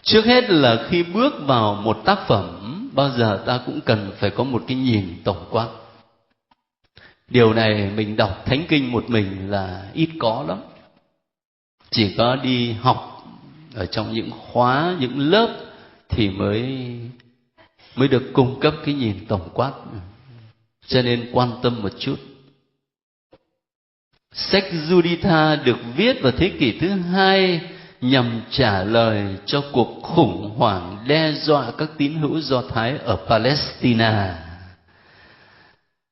Trước hết là khi bước vào một tác phẩm, bao giờ ta cũng cần phải có một cái nhìn tổng quát. Điều này mình đọc Thánh Kinh một mình là ít có lắm. Chỉ có đi học ở trong những khóa, những lớp thì mới được cung cấp cái nhìn tổng quát. Cho nên quan tâm một chút. Sách Juditha được viết vào thế kỷ thứ 2 nhằm trả lời cho cuộc khủng hoảng đe dọa các tín hữu Do Thái ở Palestine.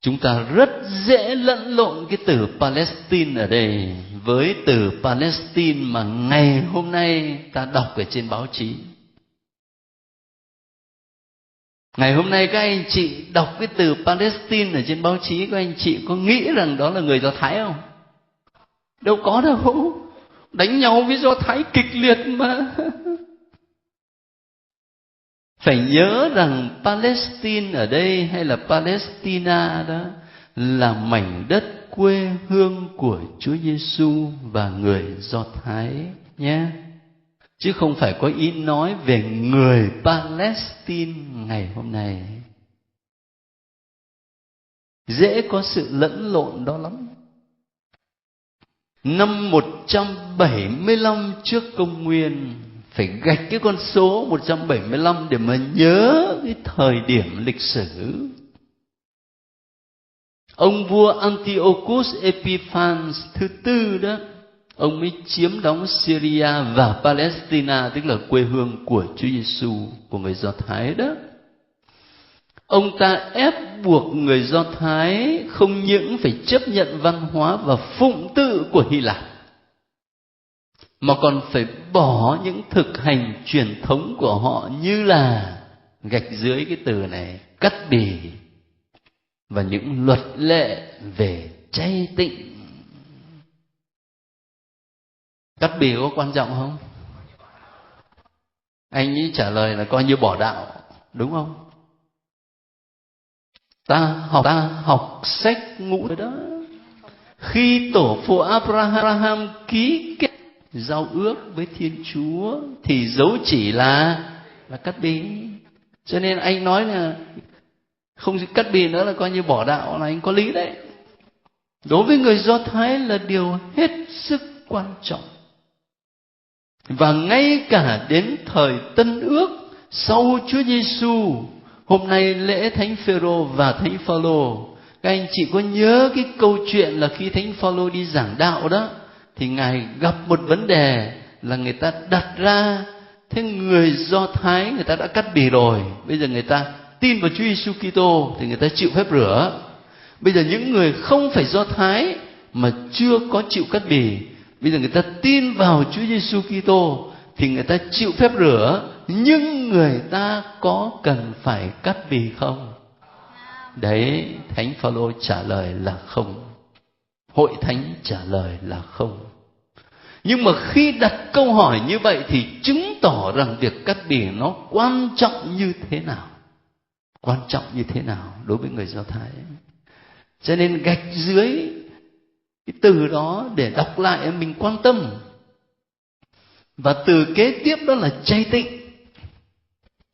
Chúng ta rất dễ lẫn lộn cái từ Palestine ở đây với từ Palestine mà ngày hôm nay ta đọc ở trên báo chí. Ngày hôm nay các anh chị đọc cái từ Palestine ở trên báo chí, các anh chị có nghĩ rằng đó là người Do Thái không? Đâu có đâu. Đánh nhau với Do Thái kịch liệt mà. Phải nhớ rằng Palestine ở đây hay là Palestina đó là mảnh đất quê hương của Chúa Giêsu và người Do Thái nhé. Chứ không phải có ý nói về người Palestine ngày hôm nay. Dễ có sự lẫn lộn đó lắm. Năm 175 trước công nguyên, phải gạch cái con số 175 để mà nhớ cái thời điểm lịch sử. Ông vua Antiochus Epiphanes thứ tư đó, ông mới chiếm đóng Syria và Palestine, tức là quê hương của Chúa Giêsu, của người Do Thái đó. Ông ta ép buộc người Do Thái không những phải chấp nhận văn hóa và phụng tự của Hy Lạp, mà còn phải bỏ những thực hành truyền thống của họ, như là gạch dưới cái từ này, cắt bì, và những luật lệ về chay tịnh. Cắt bì có quan trọng không? Anh ấy trả lời là coi như bỏ đạo, đúng không? Ta học sách ngũ đó. Khi tổ phụ Abraham ký kết giao ước với Thiên Chúa thì dấu chỉ là cắt bì. Cho nên anh nói là không cắt bì nữa là coi như bỏ đạo, là anh có lý đấy. Đối với người Do Thái là điều hết sức quan trọng. Và ngay cả đến thời Tân Ước sau Chúa Giêsu, hôm nay lễ Thánh Phêrô và Thánh Phaolô, các anh chị có nhớ cái câu chuyện là khi Thánh Phaolô đi giảng đạo đó, thì ngài gặp một vấn đề là người ta đặt ra, thế người Do Thái người ta đã cắt bì rồi, bây giờ người ta tin vào Chúa Giêsu Kitô thì người ta chịu phép rửa. Bây giờ những người không phải Do Thái mà chưa có chịu cắt bì, bây giờ người ta tin vào Chúa Giêsu Kitô thì người ta chịu phép rửa, nhưng người ta có cần phải cắt bì không? Đấy, Thánh Phaolô trả lời là không. Hội thánh trả lời là không. Nhưng mà khi đặt câu hỏi như vậy thì chứng tỏ rằng việc cắt bì nó quan trọng như thế nào. Quan trọng như thế nào đối với người Do Thái. Cho nên gạch dưới cái từ đó để đọc lại mình quan tâm. Và từ kế tiếp đó là chay tịnh.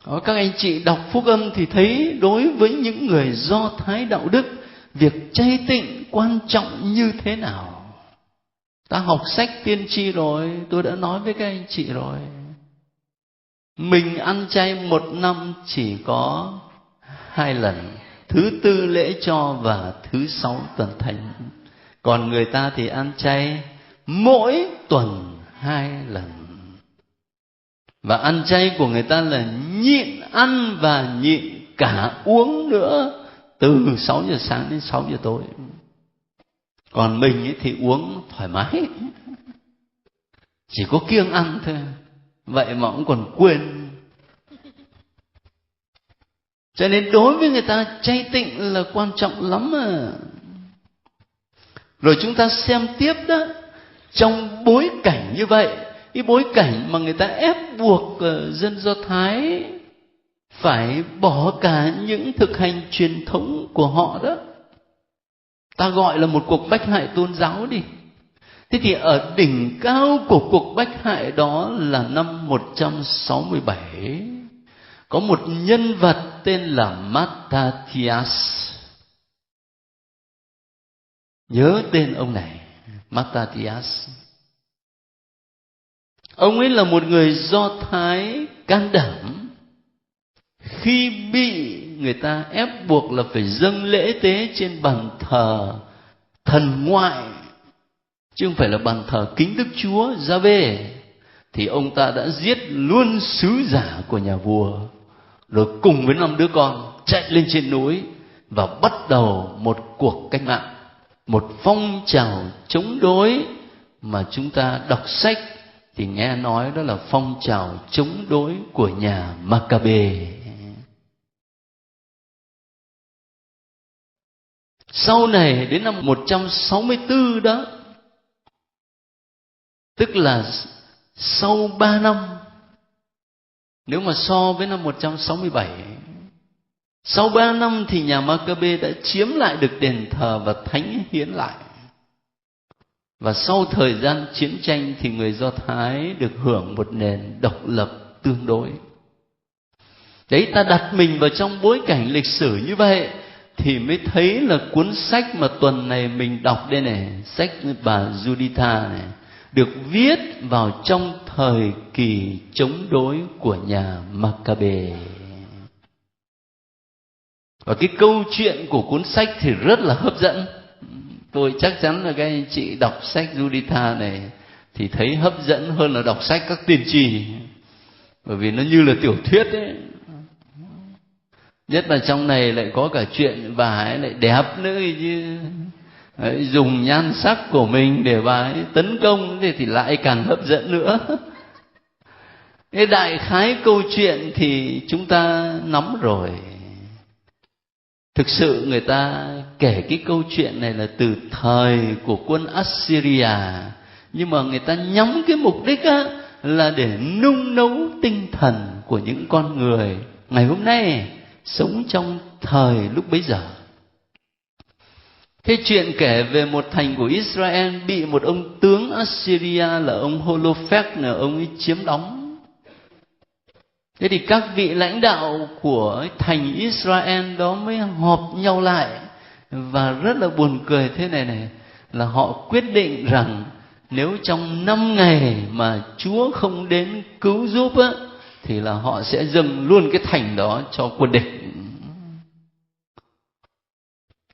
Đó, các anh chị đọc phúc âm thì thấy đối với những người Do Thái đạo đức, việc chay tịnh quan trọng như thế nào. Ta học sách tiên tri rồi, tôi đã nói với các anh chị rồi. Mình ăn chay một năm chỉ có 2 lần, thứ tư lễ cho và thứ 6 tuần thánh. Còn người ta thì ăn chay mỗi tuần 2 lần. Và ăn chay của người ta là nhịn ăn và nhịn cả uống nữa, từ 6 giờ sáng đến 6 giờ tối. Còn mình ấy thì uống thoải mái, chỉ có kiêng ăn thôi, vậy mà cũng còn quên. Cho nên đối với người ta chay tịnh là quan trọng lắm à. Rồi chúng ta xem tiếp đó, trong bối cảnh như vậy, cái bối cảnh mà người ta ép buộc dân Do Thái phải bỏ cả những thực hành truyền thống của họ đó, ta gọi là một cuộc bách hại tôn giáo đi, Thế thì ở đỉnh cao của cuộc bách hại đó là năm 167, có một nhân vật tên là Mattathias. Nhớ tên ông này, Mattathias. Ông ấy là một người Do Thái can đảm. Khi bị người ta ép buộc là phải dâng lễ tế trên bàn thờ thần ngoại, chứ không phải là bàn thờ kính Đức Chúa Giê-bê, thì ông ta đã giết luôn sứ giả của nhà vua, rồi cùng với 5 đứa con chạy lên trên núi và bắt đầu một cuộc cách mạng, một phong trào chống đối mà chúng ta đọc sách thì nghe nói đó là phong trào chống đối của nhà Ma-ca-bê. Sau này đến năm 164 đó, tức là sau 3 năm, nếu mà so với năm 167, sau 3 năm thì nhà Ma-ca-bê đã chiếm lại được đền thờ và thánh hiến lại. Và sau thời gian chiến tranh thì người Do Thái được hưởng một nền độc lập tương đối. Đấy, ta đặt mình vào trong bối cảnh lịch sử như vậy thì mới thấy là cuốn sách mà tuần này mình đọc đây này, sách bà Juditha này, được viết vào trong thời kỳ chống đối của nhà Ma-ca-bê. Và cái câu chuyện của cuốn sách thì rất là hấp dẫn. Tôi chắc chắn là các anh chị đọc sách Juditha này thì thấy hấp dẫn hơn là đọc sách các tiên tri, bởi vì nó như là tiểu thuyết ấy. Nhất là trong này lại có cả chuyện bà ấy lại đẹp nữa chứ. Đấy, dùng nhan sắc của mình để bà ấy tấn công thì lại càng hấp dẫn nữa. Cái đại khái câu chuyện thì chúng ta nắm rồi. Thực sự người ta kể cái câu chuyện này là từ thời của quân Assyria, nhưng mà người ta nhắm cái mục đích á, là để nung nấu tinh thần của những con người ngày hôm nay sống trong thời lúc bấy giờ. Cái chuyện kể về một thành của Israel bị một ông tướng Assyria là ông Holophech là ông ấy chiếm đóng. Thế thì các vị lãnh đạo của thành Israel đó mới họp nhau lại, và rất là buồn cười thế này là họ quyết định rằng nếu trong 5 ngày mà Chúa không đến cứu giúp á, thì là họ sẽ dâng luôn cái thành đó cho quân địch.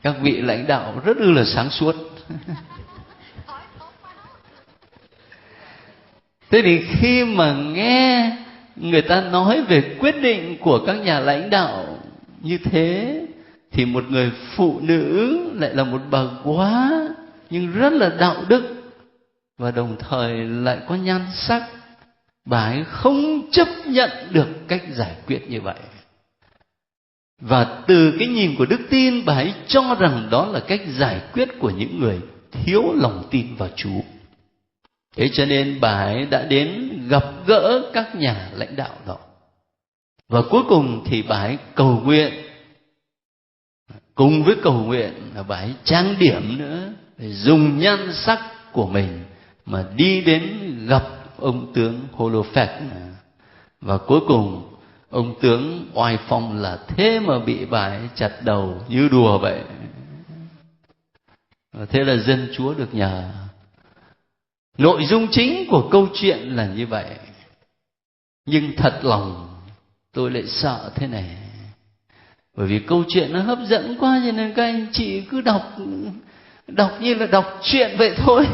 Các vị lãnh đạo rất là sáng suốt. Thế thì khi mà nghe người ta nói về quyết định của các nhà lãnh đạo như thế, thì một người phụ nữ lại là một bà góa nhưng rất là đạo đức và đồng thời lại có nhan sắc, bà ấy không chấp nhận được cách giải quyết như vậy. Và từ cái nhìn của đức tin, bà ấy cho rằng đó là cách giải quyết của những người thiếu lòng tin vào Chúa. Thế cho nên bà ấy đã đến gặp gỡ các nhà lãnh đạo đó. Và cuối cùng thì bà ấy cầu nguyện. Cùng với cầu nguyện là bà ấy trang điểm nữa, để dùng nhan sắc của mình mà đi đến gặp ông tướng Holophech. Và cuối cùng ông tướng oai phong là thế mà bị bà ấy chặt đầu như đùa vậy. Thế là dân Chúa được nhờ. Nội dung chính của câu chuyện là như vậy. Nhưng thật lòng tôi lại sợ thế này, bởi vì câu chuyện nó hấp dẫn quá, cho nên các anh chị cứ đọc như là đọc chuyện vậy thôi,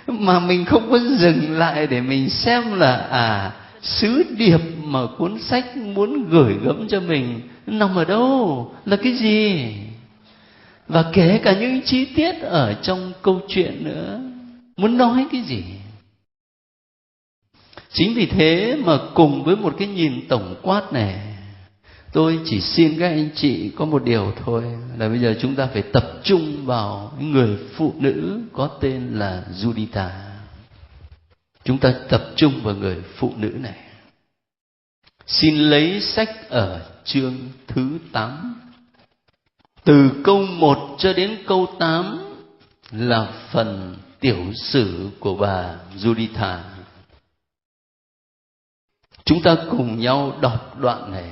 mà mình không có dừng lại để mình xem là sứ điệp mà cuốn sách muốn gửi gắm cho mình nằm ở đâu, là cái gì, và kể cả những chi tiết ở trong câu chuyện nữa, muốn nói cái gì. Chính vì thế mà cùng với một cái nhìn tổng quát này, tôi chỉ xin các anh chị có một điều thôi, là bây giờ chúng ta phải tập trung vào người phụ nữ có tên là Juditha. Chúng ta tập trung vào người phụ nữ này. Xin lấy sách ở chương thứ 8. Từ câu 1 cho đến câu 8 là phần tiểu sử của bà Juditha. Chúng ta cùng nhau đọc đoạn này.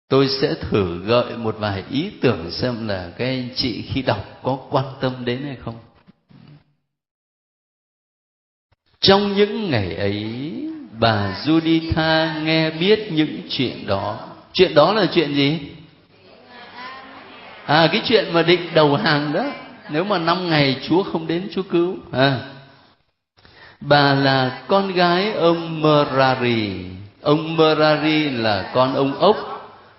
Tôi sẽ thử gợi một vài ý tưởng xem là các anh chị khi đọc có quan tâm đến hay không. Trong những ngày ấy, bà Juditha nghe biết những chuyện đó. Chuyện đó là chuyện gì? Cái chuyện mà định đầu hàng đó. Nếu mà 5 ngày Chúa không đến Chúa cứu. Bà là con gái ông Merari. Ông Merari là con ông Ốc.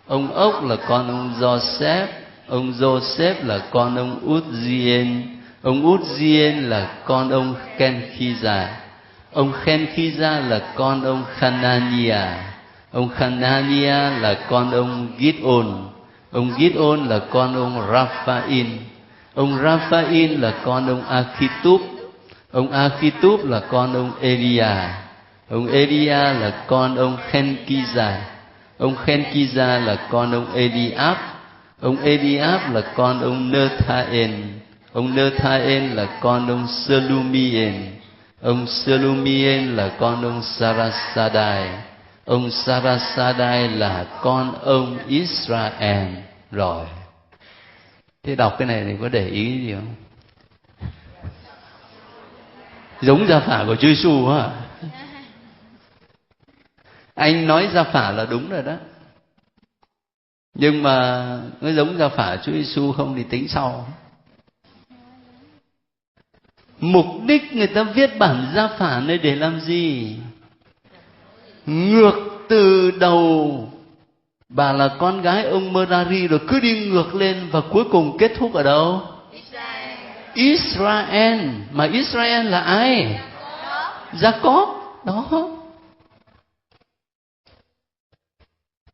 Ông Ốc là con ông Joseph. Ông Joseph là con ông Uzziel. Ông Uzziel là con ông Khenkiza. Ông Khenkiza là con ông Hanania. Ông Hanania là con ông Gideon. Ông Gideon là con ông Raphael. Ông Raphael là con ông Akitub. Ông Akitub là con ông Elia. Ông Elia là con ông Khenkiza. Ông Khenkiza là con ông Eliab. Ông Eliab là con ông Nethael. Ông Nethael là con ông Selumiel. Ông Selumiel là con ông Sarasadai. Ông Sarasadai là con ông Israel. Rồi, thế đọc cái này thì có để ý gì không? Giống Gia Phả của Chúa Giêsu hả? Anh nói Gia Phả là đúng rồi đó. Nhưng mà nó giống Gia Phả Chúa Giêsu không thì tính sau. Mục đích người ta viết bản Gia Phả này để làm gì? Ngược từ đầu. Bà là con gái ông Merari rồi cứ đi ngược lên và cuối cùng kết thúc ở đâu? Israel. Mà Israel là ai? Jacob. Đó.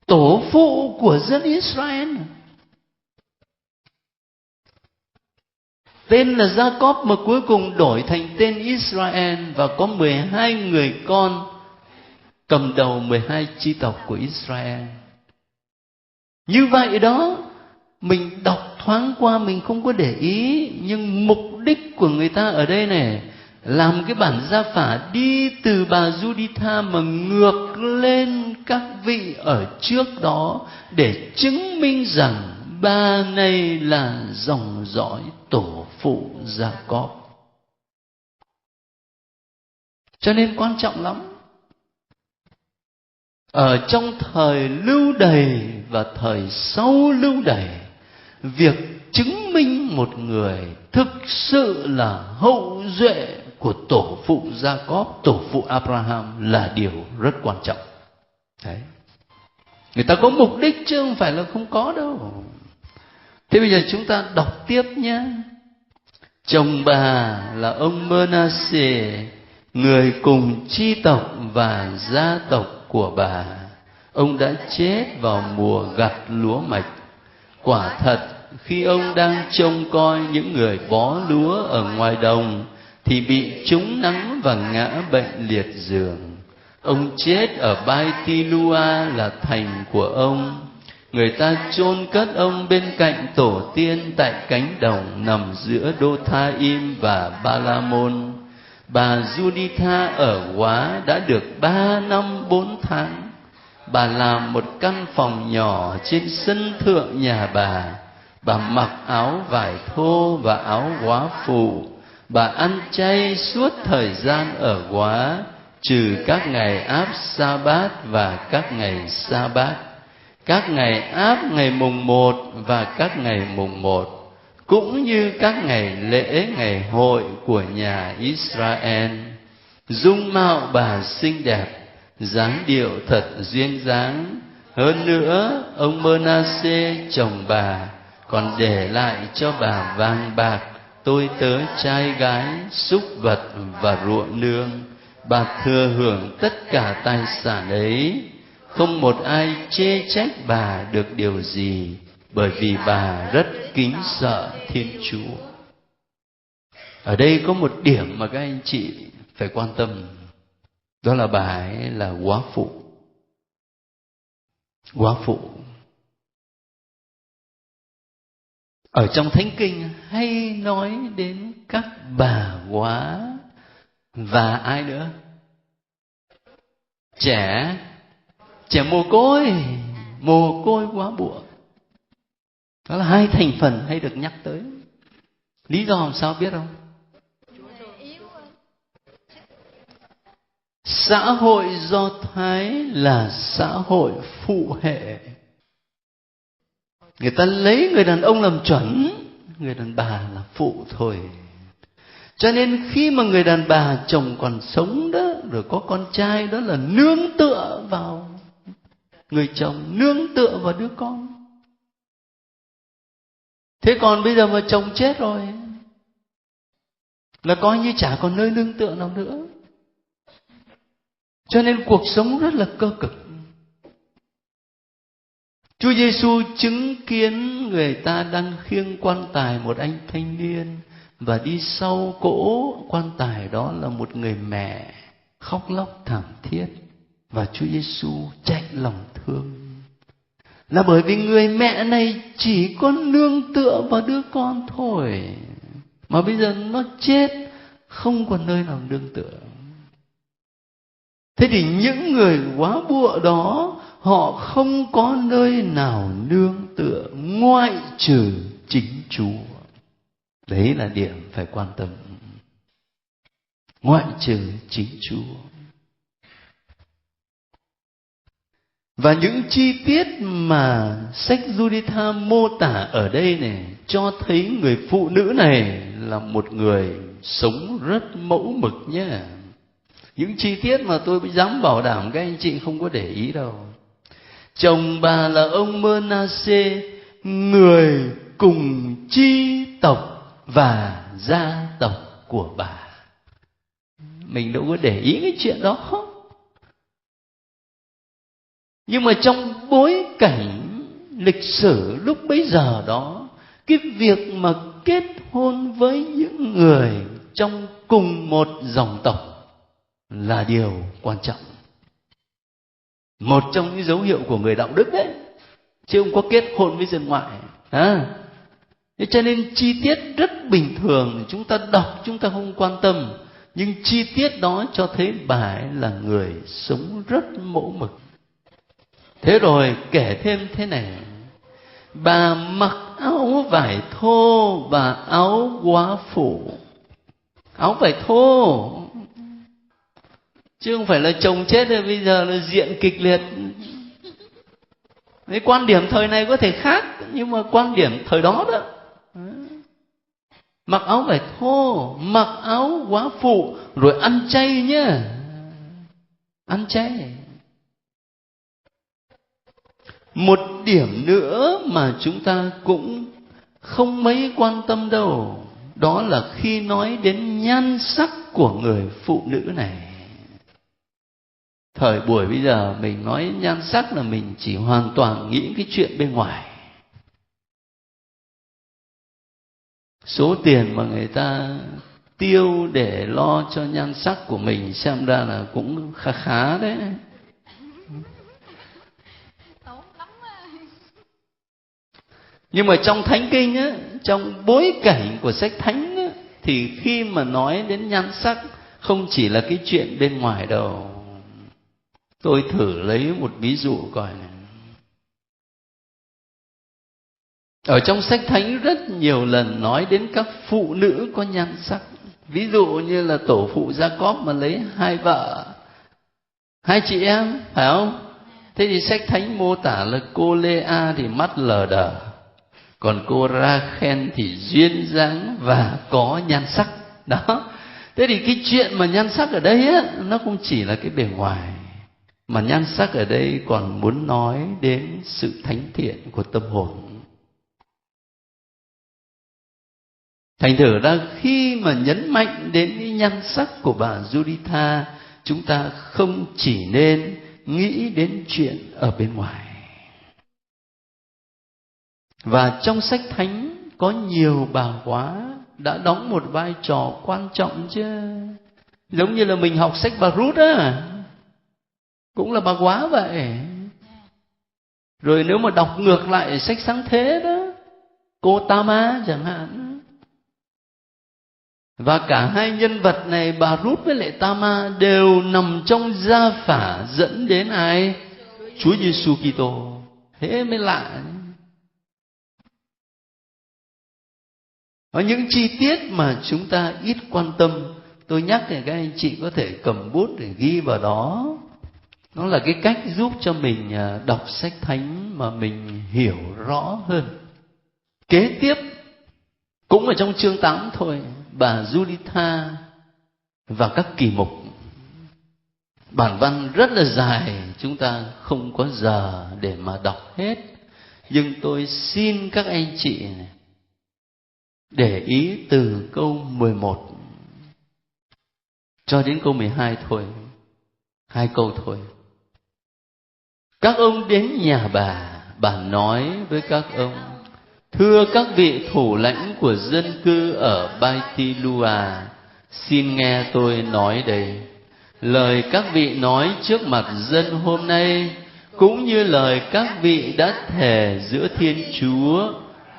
Tổ phụ của dân Israel. Tên là Jacob mà cuối cùng đổi thành tên Israel. Và có 12 người con cầm đầu 12 chi tộc của Israel. Như vậy đó, mình đọc thoáng qua mình không có để ý. Nhưng mục đích của người ta ở đây này, làm cái bản Gia Phả đi từ bà Juditha mà ngược lên các vị ở trước đó, để chứng minh rằng bà này là dòng dõi tổ phụ Jacob. Cho nên quan trọng lắm. Ở trong thời lưu đày và thời sau lưu đày, việc chứng minh một người thực sự là hậu duệ của tổ phụ Jacob, tổ phụ Abraham là điều rất quan trọng. Đấy. Người ta có mục đích chứ không phải là không có đâu. Thế bây giờ chúng ta đọc tiếp nhé. Chồng bà là ông Manasseh, người cùng chi tộc và gia tộc của bà. Ông đã chết vào mùa gặt lúa mạch. Quả thật, khi ông đang trông coi những người bó lúa ở ngoài đồng, thì bị trúng nắng và ngã bệnh liệt giường. Ông chết ở Bai-ti-lua là thành của ông. Người ta chôn cất ông bên cạnh tổ tiên tại cánh đồng nằm giữa Đô-tha-im và Ba-la-môn. Bà Juditha ở Góa đã được 3 năm 4 tháng. Bà làm một căn phòng nhỏ trên sân thượng nhà bà. Bà mặc áo vải thô và áo góa phụ. Bà ăn chay suốt thời gian ở Góa, trừ các ngày áp sa-bát và các ngày sa-bát, các ngày áp ngày mùng 1 và các ngày mùng 1, cũng như các ngày lễ ngày hội của nhà Israel. Dung mạo bà xinh đẹp, dáng điệu thật duyên dáng. Hơn nữa, ông Manasseh chồng bà còn để lại cho bà vàng bạc, tôi tớ trai gái, súc vật và ruộng nương. Bà thừa hưởng tất cả tài sản ấy. Không một ai chê trách bà được điều gì, bởi vì bà rất kính sợ Thiên Chúa. Ở đây có một điểm mà các anh chị phải quan tâm. Đó là bà ấy là góa phụ. Góa phụ. Ở trong Thánh Kinh hay nói đến các bà góa và ai nữa? Trẻ mồ côi góa bụa. Đó là hai thành phần hay được nhắc tới. Lý do làm sao biết không? Xã hội Do Thái là xã hội phụ hệ. Người ta lấy người đàn ông làm chuẩn, người đàn bà là phụ thôi. Cho nên khi mà người đàn bà chồng còn sống đó, rồi có con trai, đó là nương tựa vào người chồng, nương tựa vào đứa con. Thế còn bây giờ mà chồng chết rồi là coi như chả còn nơi nương tựa nào nữa. Cho nên cuộc sống rất là cơ cực. Chúa Giêsu chứng kiến người ta đang khiêng quan tài một anh thanh niên, và đi sau cỗ quan tài đó là một người mẹ khóc lóc thảm thiết, và Chúa Giêsu chạy lòng thương. Là bởi vì người mẹ này chỉ có nương tựa vào đứa con thôi, mà bây giờ nó chết không còn nơi nào nương tựa. Thế thì những người góa bụa đó, họ không có nơi nào nương tựa ngoại trừ chính Chúa. Đấy là điểm phải quan tâm. Ngoại trừ chính Chúa. Và những chi tiết mà sách Giu-đi-tha mô tả ở đây này cho thấy người phụ nữ này là một người sống rất mẫu mực nhé. Những chi tiết mà tôi dám bảo đảm các anh chị không có để ý đâu. Chồng bà là ông Mơ-na-xê, người cùng chi tộc và gia tộc của bà. Mình đâu có để ý cái chuyện đó. Nhưng mà trong bối cảnh lịch sử lúc bấy giờ đó, cái việc mà kết hôn với những người trong cùng một dòng tộc là điều quan trọng. Một trong những dấu hiệu của người đạo đức đấy, chứ không có kết hôn với dân ngoại. Thế cho nên chi tiết rất bình thường, chúng ta đọc chúng ta không quan tâm, nhưng chi tiết đó cho thấy bà ấy là người sống rất mẫu mực. Thế rồi kể thêm thế này, bà mặc áo vải thô và áo góa phụ. Áo vải thô, chứ không phải là chồng chết rồi bây giờ là diện kịch liệt. Cái quan điểm thời này có thể khác, nhưng mà quan điểm thời đó đó, mặc áo vải thô, mặc áo góa phụ, rồi ăn chay nhá, ăn chay. Một điểm nữa mà chúng ta cũng không mấy quan tâm đâu, đó là khi nói đến nhan sắc của người phụ nữ này. Thời buổi bây giờ mình nói nhan sắc là mình chỉ hoàn toàn nghĩ cái chuyện bên ngoài. Số tiền mà người ta tiêu để lo cho nhan sắc của mình xem ra là cũng khá khá đấy. Nhưng mà trong Thánh Kinh á, trong bối cảnh của sách Thánh á, thì khi mà nói đến nhan sắc không chỉ là cái chuyện bên ngoài đâu. Tôi thử lấy một ví dụ coi này. Ở trong sách Thánh rất nhiều lần nói đến các phụ nữ có nhan sắc. Ví dụ như là tổ phụ Gia-cóp mà lấy hai vợ, hai chị em, phải không? Thế thì sách Thánh mô tả là cô Lê-a thì mắt lờ đờ, còn cô Ra-khen thì duyên dáng và có nhan sắc. Đó. Thế thì cái chuyện mà nhan sắc ở đây á, nó không chỉ là cái bề ngoài, mà nhan sắc ở đây còn muốn nói đến sự thánh thiện của tâm hồn. Thành thử ra khi mà nhấn mạnh đến cái nhan sắc của bà Giu-đi-tha, chúng ta không chỉ nên nghĩ đến chuyện ở bên ngoài. Và trong sách Thánh có nhiều bà góa đã đóng một vai trò quan trọng chứ. Giống như là mình học sách bà Rút á, cũng là bà góa vậy. Rồi nếu mà đọc ngược lại sách Sáng Thế đó, Gotama chẳng hạn. Và cả hai nhân vật này, Bà Rút với lại Tama, đều nằm trong gia phả dẫn đến ai? Chúa Giêsu Kitô. Thế mới lạ. Có những chi tiết mà chúng ta ít quan tâm, tôi nhắc thì các anh chị có thể cầm bút để ghi vào đó. Nó là cái cách giúp cho mình đọc sách thánh mà mình hiểu rõ hơn. Kế tiếp, cũng ở trong chương 8 thôi, bà Juditha và các kỳ mục. Bản văn rất là dài, chúng ta không có giờ để mà đọc hết. Nhưng tôi xin các anh chị này, để ý từ câu 11 cho đến câu 12 thôi. 2 câu thôi. Các ông đến nhà bà nói với các ông: thưa các vị thủ lãnh của dân cư ở Baitilua, xin nghe tôi nói đây. Lời các vị nói trước mặt dân hôm nay, cũng như lời các vị đã thề giữa Thiên Chúa,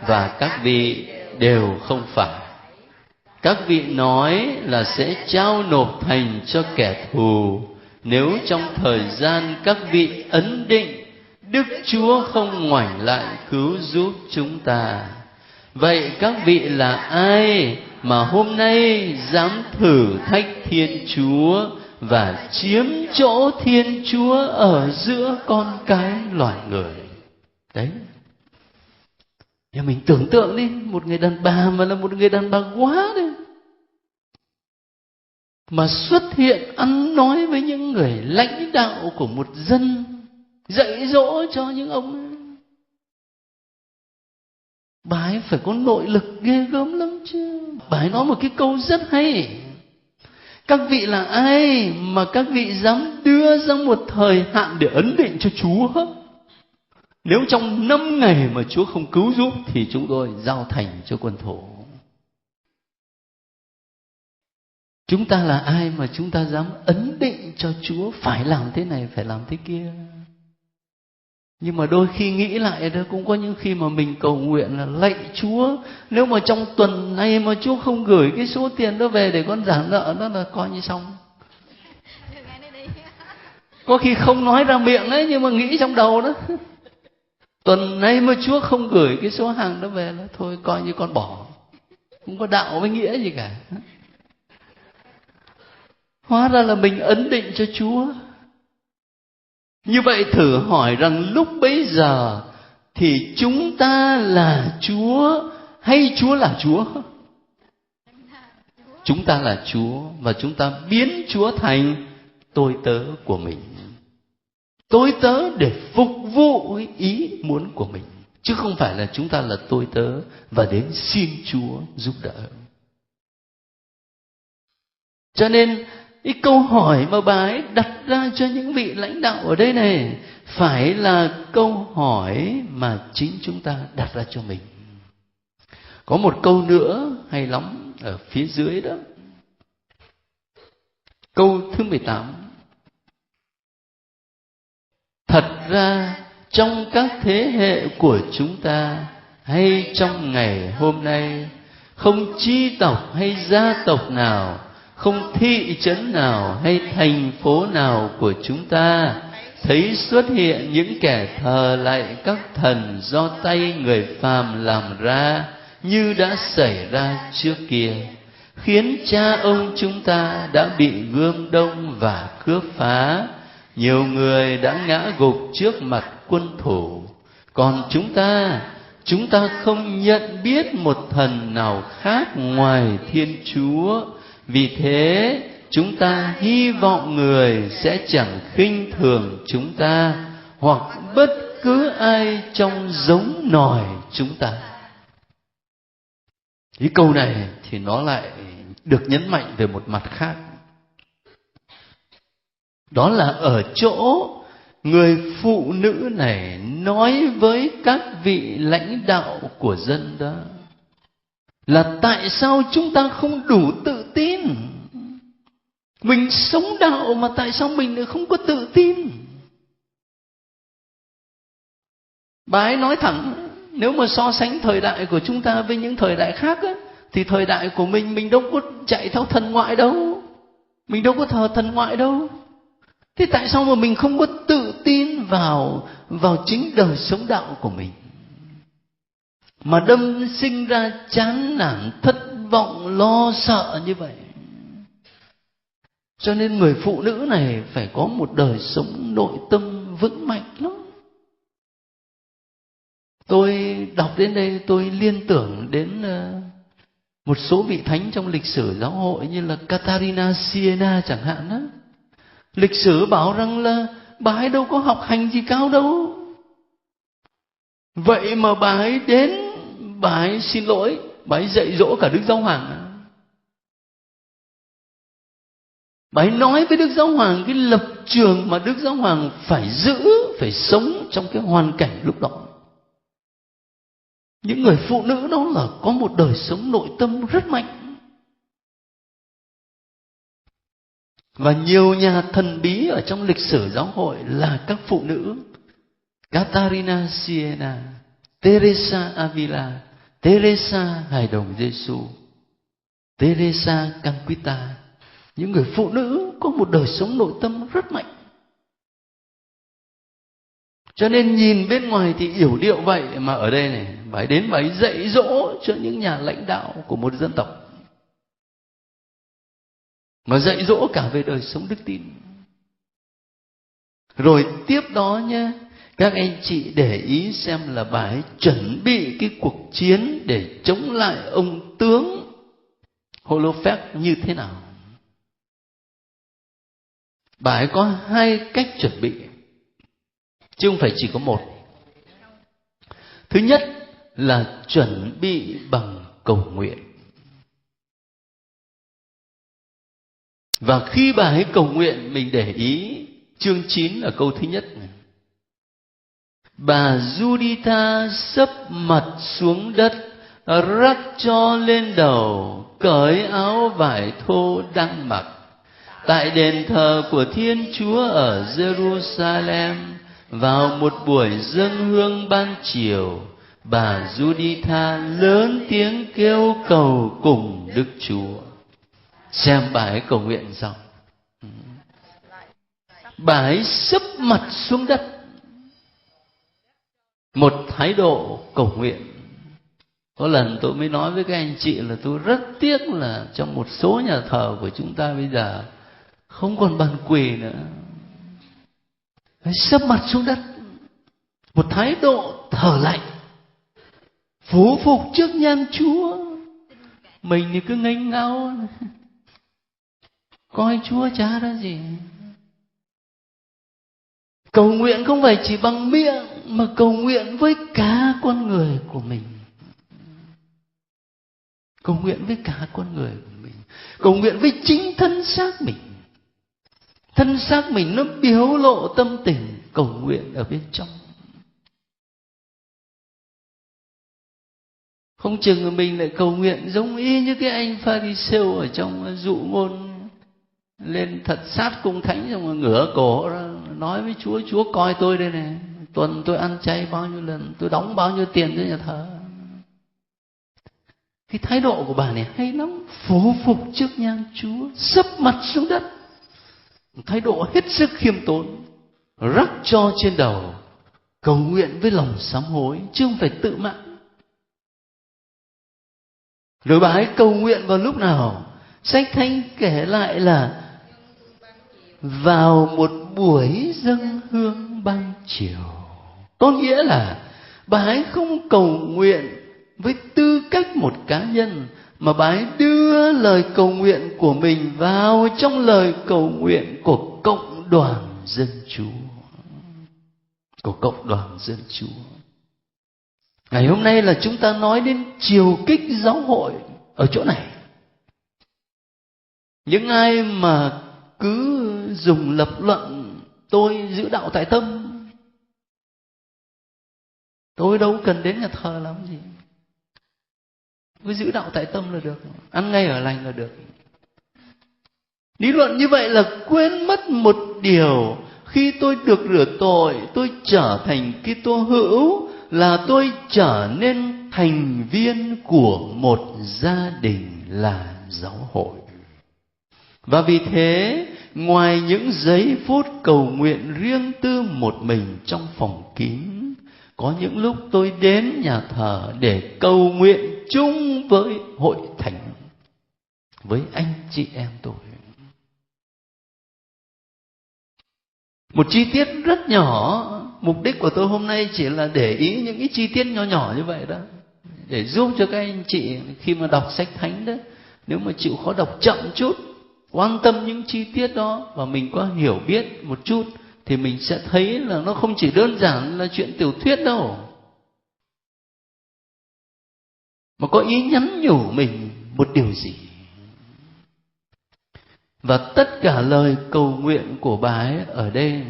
và các vị đều không phải. Các vị nói là sẽ trao nộp thành cho kẻ thù, nếu trong thời gian các vị ấn định, Đức Chúa không ngoảnh lại cứu giúp chúng ta. Vậy các vị là ai mà hôm nay dám thử thách Thiên Chúa và chiếm chỗ Thiên Chúa ở giữa con cái loài người? Đấy. Nhà mình tưởng tượng đi, một người đàn bà mà là một người đàn bà quá đấy, mà xuất hiện ăn nói với những người lãnh đạo của một dân, dạy dỗ cho những ông ấy. Bà ấy phải có nội lực ghê gớm lắm chứ. Bà ấy nói một cái câu rất hay: các vị là ai mà các vị dám đưa ra một thời hạn để ấn định cho Chúa? Nếu trong 5 ngày mà Chúa không cứu giúp thì chúng tôi giao thành cho quân thổ. Chúng ta là ai mà chúng ta dám ấn định cho Chúa phải làm thế này, phải làm thế kia? Nhưng mà đôi khi nghĩ lại đó, cũng có những khi mà mình cầu nguyện là: lạy Chúa, nếu mà trong tuần này mà Chúa không gửi cái số tiền đó về để con trả nợ, đó là coi như xong. Có khi không nói ra miệng đấy, nhưng mà nghĩ trong đầu đó: tuần này mà Chúa không gửi cái số hàng đó về là thôi coi như con bỏ. Không có đạo với nghĩa gì cả. Hóa ra là mình ấn định cho Chúa. Như vậy thử hỏi rằng lúc bấy giờ thì chúng ta là Chúa hay Chúa là Chúa? Chúng ta là Chúa, và chúng ta biến Chúa thành tôi tớ của mình. Tôi tớ để phục vụ ý muốn của mình, chứ không phải là chúng ta là tôi tớ và đến xin Chúa giúp đỡ. Cho nên cái câu hỏi mà bà ấy đặt ra cho những vị lãnh đạo ở đây này phải là câu hỏi mà chính chúng ta đặt ra cho mình. Có một câu nữa hay lắm ở phía dưới đó. Câu thứ 18. Thật ra trong các thế hệ của chúng ta hay trong ngày hôm nay, không chi tộc hay gia tộc nào, không thị trấn nào hay thành phố nào của chúng ta thấy xuất hiện những kẻ thờ lạy các thần do tay người phàm làm ra như đã xảy ra trước kia, khiến cha ông chúng ta đã bị gươm đông và cướp phá. Nhiều người đã ngã gục trước mặt quân thủ. Còn chúng ta không nhận biết một thần nào khác ngoài Thiên Chúa. Vì thế chúng ta hy vọng người sẽ chẳng khinh thường chúng ta, hoặc bất cứ ai trong giống nòi chúng ta. Cái câu này thì nó lại được nhấn mạnh về một mặt khác. Đó là ở chỗ người phụ nữ này nói với các vị lãnh đạo của dân đó là: tại sao chúng ta không đủ tự tin? Mình sống đạo mà tại sao mình lại không có tự tin? Bà ấy nói thẳng: nếu mà so sánh thời đại của chúng ta với những thời đại khác á, thì thời đại của mình đâu có chạy theo thần ngoại đâu, mình đâu có thờ thần ngoại đâu. Thế tại sao mà mình không có tự tin vào chính đời sống đạo của mình, mà đâm sinh ra chán nản, thất vọng, lo sợ như vậy? Cho nên người phụ nữ này phải có một đời sống nội tâm vững mạnh lắm. Tôi đọc đến đây tôi liên tưởng đến một số vị thánh trong lịch sử giáo hội, như là Catarina Siena chẳng hạn đó. Lịch sử bảo rằng là bà ấy đâu có học hành gì cao đâu, vậy mà bà ấy đến, bà ấy xin lỗi, bà ấy dạy dỗ cả Đức Giáo Hoàng. Bà ấy nói với Đức Giáo Hoàng cái lập trường mà Đức Giáo Hoàng phải giữ, phải sống trong cái hoàn cảnh lúc đó. Những người phụ nữ đó là có một đời sống nội tâm rất mạnh. Và nhiều nhà thần bí ở trong lịch sử giáo hội là các phụ nữ. Catarina Siena, Teresa Avila, Teresa Hài Đồng Giêsu, Teresa Calcutta. Những người phụ nữ có một đời sống nội tâm rất mạnh. Cho nên nhìn bên ngoài thì yểu điệu vậy, mà ở đây này, bà ấy đến bà ấy dạy dỗ cho những nhà lãnh đạo của một dân tộc, mà dạy dỗ cả về đời sống đức tin. Rồi tiếp đó nhé, các anh chị để ý xem là bà ấy chuẩn bị cái cuộc chiến để chống lại ông tướng Holofernes như thế nào. Bà ấy có hai cách chuẩn bị, chứ không phải chỉ có một. Thứ nhất là chuẩn bị bằng cầu nguyện. Và khi bà ấy cầu nguyện, mình để ý chương 9 ở câu thứ nhất này. Bà Juditha sấp mặt xuống đất, rắc cho lên đầu, cởi áo vải thô đang mặc. Tại đền thờ của Thiên Chúa ở Jerusalem, vào một buổi dâng hương ban chiều, bà Juditha lớn tiếng kêu cầu cùng Đức Chúa. Xem bà ấy cầu nguyện xong, bà ấy sấp mặt xuống đất, một thái độ cầu nguyện. Có lần tôi mới nói với các anh chị là tôi rất tiếc là trong một số nhà thờ của chúng ta bây giờ không còn bàn quỳ nữa. Sấp mặt xuống đất, một thái độ thờ lạy, phủ phục trước nhan Chúa. Mình thì cứ nghênh ngao, coi Chúa chả ra gì. Cầu nguyện không phải chỉ bằng miệng, mà cầu nguyện với cả con người của mình. Cầu nguyện với cả con người của mình, cầu nguyện với chính thân xác mình. Thân xác mình nó biểu lộ tâm tình cầu nguyện ở bên trong. Không chừng mình lại cầu nguyện giống y như cái anh Pha-ri-sêu ở trong dụ ngôn, lên thật sát cung thánh, xong rồi ngửa cổ ra nói với Chúa: Chúa coi tôi đây này, tuần tôi ăn chay bao nhiêu lần, tôi đóng bao nhiêu tiền cho nhà thờ. Cái thái độ của bà này hay lắm, phủ phục trước nhan Chúa, sấp mặt xuống đất, thái độ hết sức khiêm tốn, rắc cho trên đầu, cầu nguyện với lòng sám hối, chứ không phải tự mãn. Rồi bà ấy cầu nguyện vào lúc nào? Sách Thánh kể lại là vào một buổi dâng hương ban chiều. Có nghĩa là bà ấy không cầu nguyện với tư cách một cá nhân, mà bà ấy đưa lời cầu nguyện của mình vào trong lời cầu nguyện của cộng đoàn dân Chúa. Của cộng đoàn dân Chúa. Ngày hôm nay là chúng ta nói đến chiều kích giáo hội ở chỗ này. Những ai mà cứ dùng lập luận tôi giữ đạo tại tâm, tôi đâu cần đến nhà thờ làm gì, cứ giữ đạo tại tâm là được, ăn ngay ở lành là được. Lý luận như vậy là quên mất một điều: khi tôi được rửa tội, tôi trở thành Kitô hữu, là tôi trở nên thành viên của một gia đình là giáo hội. Và vì thế, ngoài những giây phút cầu nguyện riêng tư một mình trong phòng kín, có những lúc tôi đến nhà thờ để cầu nguyện chung với hội thánh, với anh chị em tôi. Một chi tiết rất nhỏ, mục đích của tôi hôm nay chỉ là để ý những cái chi tiết nhỏ nhỏ như vậy đó, để giúp cho các anh chị khi mà đọc sách thánh đó, nếu mà chịu khó đọc chậm chút, quan tâm những chi tiết đó và mình có hiểu biết một chút, thì mình sẽ thấy là nó không chỉ đơn giản là chuyện tiểu thuyết đâu, mà có ý nhắn nhủ mình một điều gì. Và tất cả lời cầu nguyện của bà ấy ở đây,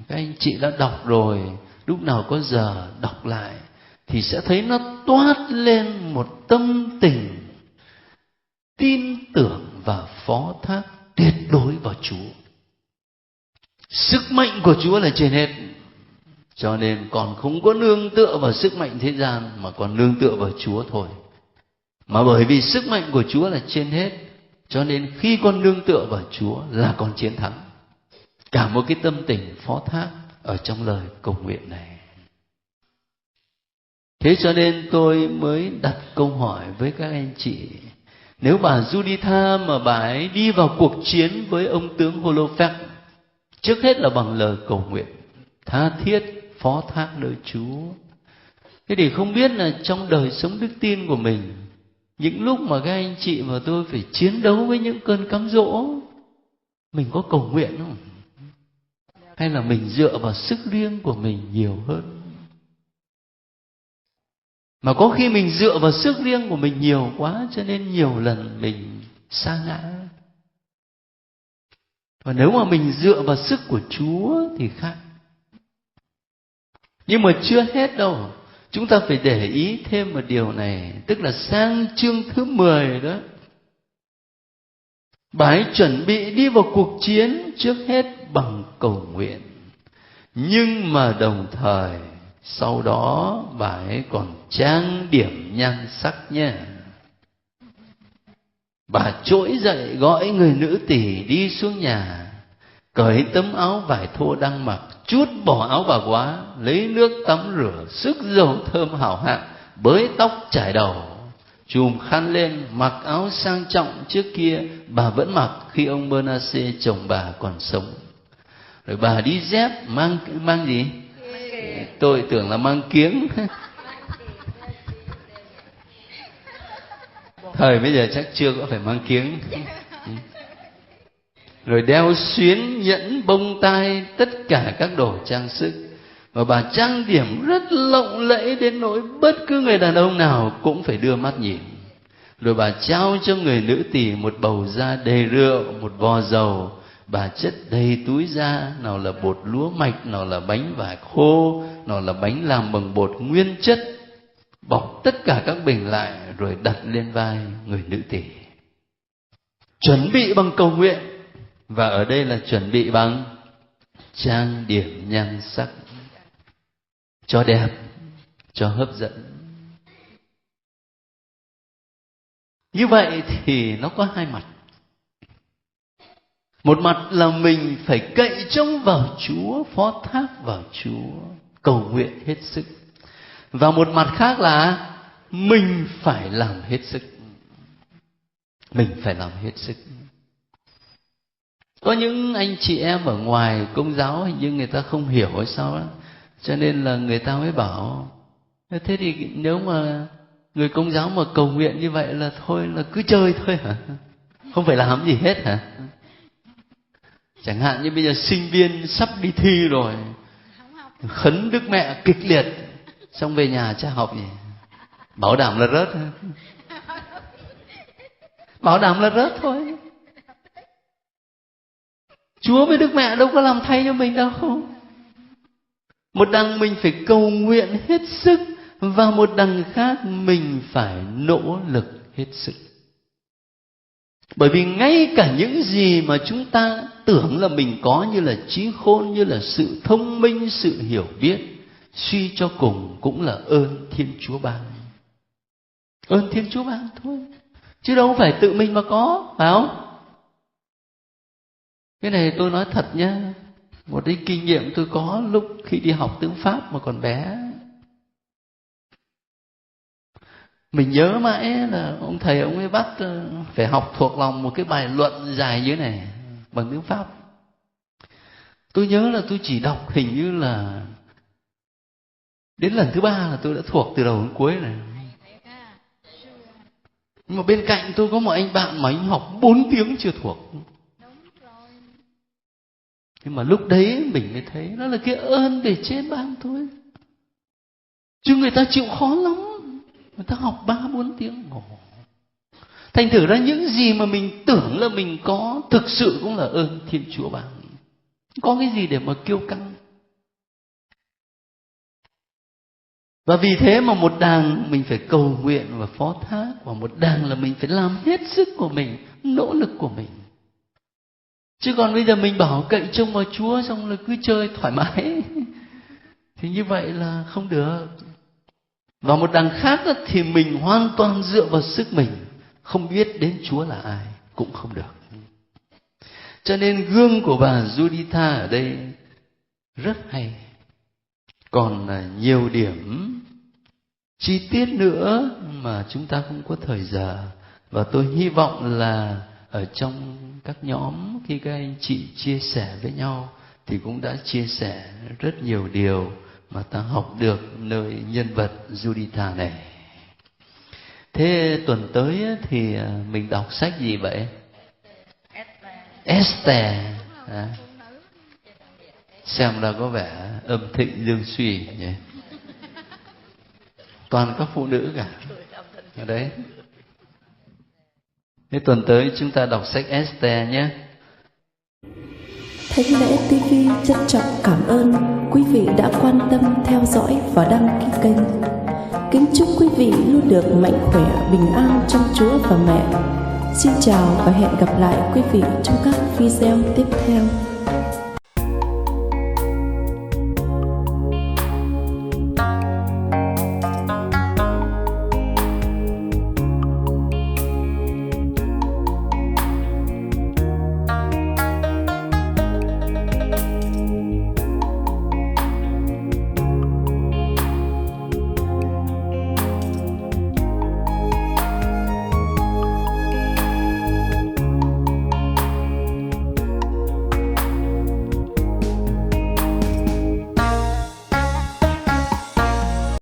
các anh chị đã đọc rồi, lúc nào có giờ đọc lại thì sẽ thấy nó toát lên một tâm tình tin tưởng và phó thác tuyệt đối vào Chúa. Sức mạnh của Chúa là trên hết, cho nên còn không có nương tựa vào sức mạnh thế gian, mà còn nương tựa vào Chúa thôi. Mà bởi vì sức mạnh của Chúa là trên hết, cho nên khi con nương tựa vào Chúa là con chiến thắng. Cả một cái tâm tình phó thác ở trong lời cầu nguyện này. Thế cho nên tôi mới đặt câu hỏi với các anh chị. Nếu bà Juditha mà bà ấy đi vào cuộc chiến với ông tướng Holofernes, trước hết là bằng lời cầu nguyện tha thiết phó thác lời Chúa. Thế thì không biết là trong đời sống đức tin của mình, những lúc mà các anh chị và tôi phải chiến đấu với những cơn cám dỗ, mình có cầu nguyện không? Hay là mình dựa vào sức riêng của mình nhiều hơn? Mà có khi mình dựa vào sức riêng của mình nhiều quá, cho nên nhiều lần mình sa ngã. Và nếu mà mình dựa vào sức của Chúa thì khác. Nhưng mà chưa hết đâu, chúng ta phải để ý thêm một điều này, tức là sang chương thứ 10 đó, bà ấy chuẩn bị đi vào cuộc chiến trước hết bằng cầu nguyện. Nhưng mà đồng thời sau đó bà ấy còn trang điểm nhan sắc nhé. Bà trỗi dậy gọi người nữ tỳ đi xuống nhà, cởi tấm áo vải thô đang mặc, trút bỏ áo bà quá, lấy nước tắm rửa, sức dầu thơm hảo hạng, bới tóc chải đầu, chùm khăn lên, mặc áo sang trọng trước kia bà vẫn mặc khi ông Manasseh chồng bà còn sống. Rồi bà đi dép mang gì? Tôi tưởng là mang kiếng. Thời bây giờ chắc chưa có phải mang kiếng. Rồi đeo xuyến, nhẫn, bông tai, tất cả các đồ trang sức. Và bà trang điểm rất lộng lẫy đến nỗi bất cứ người đàn ông nào cũng phải đưa mắt nhìn. Rồi bà trao cho người nữ tỳ một bầu da đầy rượu, một vò dầu. Bà chất đầy túi da, nào là bột lúa mạch, nào là bánh vải khô, nào là bánh làm bằng bột nguyên chất. Bọc tất cả các bình lại rồi đặt lên vai người nữ tỳ. Chuẩn bị bằng cầu nguyện, và ở đây là chuẩn bị bằng trang điểm nhan sắc, cho đẹp, cho hấp dẫn. Như vậy thì nó có hai mặt. Một mặt là mình phải cậy trông vào Chúa, phó thác vào Chúa, cầu nguyện hết sức. Và một mặt khác là mình phải làm hết sức. Mình phải làm hết sức. Có những anh chị em ở ngoài Công giáo hình như người ta không hiểu hay sao đó, cho nên là người ta mới bảo thế thì nếu mà người Công giáo mà cầu nguyện như vậy là thôi, là cứ chơi thôi hả? Không phải làm gì hết hả? Chẳng hạn như bây giờ sinh viên sắp đi thi rồi, khấn Đức Mẹ kịch liệt, xong về nhà cha học gì? Bảo đảm là rớt. Bảo đảm là rớt thôi. Chúa với Đức Mẹ đâu có làm thay cho mình đâu không? Một đằng mình phải cầu nguyện hết sức, và một đằng khác mình phải nỗ lực hết sức. Bởi vì ngay cả những gì mà chúng ta tưởng là mình có, như là trí khôn, như là sự thông minh, sự hiểu biết, suy cho cùng cũng là ơn Thiên Chúa ban. Ơn Thiên Chúa ban thôi, chứ đâu phải tự mình mà có, phải không? Cái này tôi nói thật nhá, một cái kinh nghiệm tôi có lúc khi đi học tiếng Pháp mà còn bé. Mình nhớ mãi là ông thầy ông ấy bắt phải học thuộc lòng một cái bài luận dài như thế này bằng tiếng Pháp. Tôi nhớ là tôi chỉ đọc hình như là đến lần thứ 3 là tôi đã thuộc từ đầu đến cuối này. Nhưng mà bên cạnh tôi có một anh bạn mà anh học 4 tiếng chưa thuộc. Nhưng mà lúc đấy mình mới thấy nó là cái ơn để trên ban thôi. Chứ người ta chịu khó lắm, người ta học 3-4 tiếng. Thành thử ra những gì mà mình tưởng là mình có thực sự cũng là ơn Thiên Chúa ban. Có cái gì để mà kiêu căng. Và vì thế mà một đàng mình phải cầu nguyện và phó thác, và một đàng là mình phải làm hết sức của mình, nỗ lực của mình. Chứ còn bây giờ mình bảo cậy trông vào Chúa xong là cứ chơi thoải mái thì như vậy là không được. Và một đằng khác thì mình hoàn toàn dựa vào sức mình, không biết đến Chúa là ai cũng không được. Cho nên gương của bà Giuditha ở đây rất hay. Còn nhiều điểm chi tiết nữa mà chúng ta không có thời giờ. Và tôi hy vọng là ở trong các nhóm khi các anh chị chia sẻ với nhau thì cũng đã chia sẻ rất nhiều điều mà ta học được nơi nhân vật Giuditha này. Thế tuần tới thì mình đọc sách gì vậy? Esther. Xem ra có vẻ âm thịnh dương suy nhỉ? Toàn các phụ nữ cả ở đấy. Thế tuần tới chúng ta đọc sách Esther nhé. Thánh Lễ TV trân trọng cảm ơn quý vị đã quan tâm theo dõi và đăng ký kênh. Kính chúc quý vị luôn được mạnh khỏe, bình an trong Chúa và mẹ. Xin chào và hẹn gặp lại quý vị trong các video tiếp theo.